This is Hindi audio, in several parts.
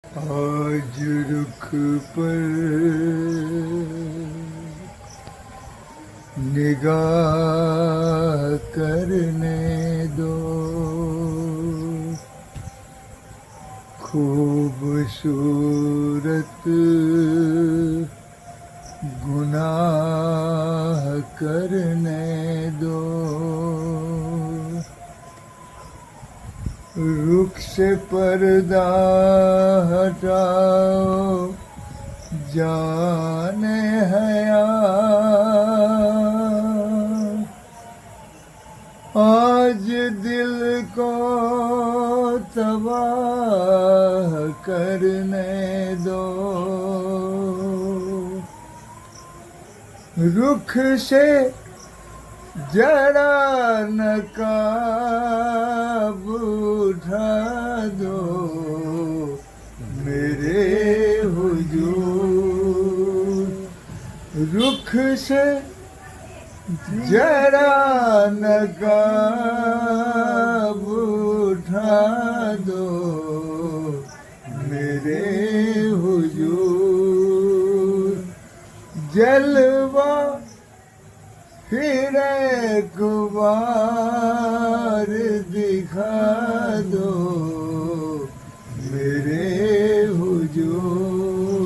आज रुख पर निगाह करने दो, खूबसूरत गुनाह करने दो। रुख से पर्दा हटाओ, जाने हया आज दिल को तबाह करने दो। रुख से जरा नकाब उठा दो, मेरे हुजूर। रुख से जरा नकाब उठा दो, मेरे हुजूर। जलवा फिर एक बार दिखा दो, मेरे हुजूर।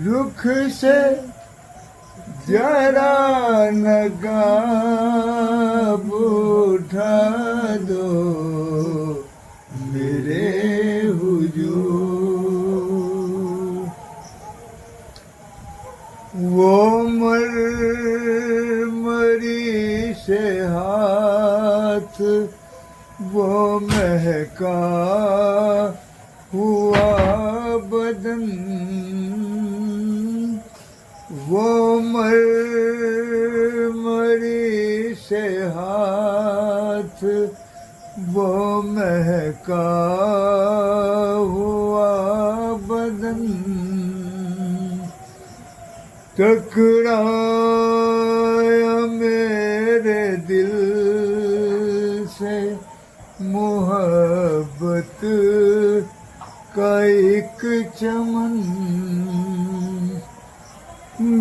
रुख से जरा नकाब उठा दो, मेरे हुजूर। वो मरी से हाथ, वो महका हुआ बदन, वो मरी से हाथ, वो महका हुआ बदन। टकराया मेरे दिल से मोहब्बत का एक चमन,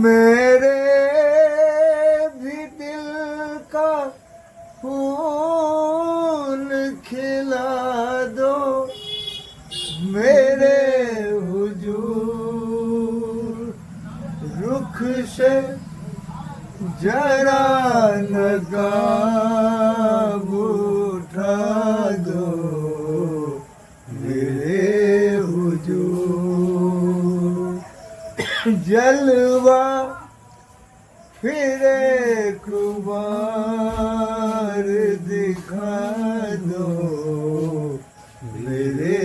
मेरे भी दिल का फूल खिला दो, मेरे हुजूर। रुख से जरा नकाब उठा दो, मेरे हुजूर। जलवा फिर एक बार दिखा दो, मेरे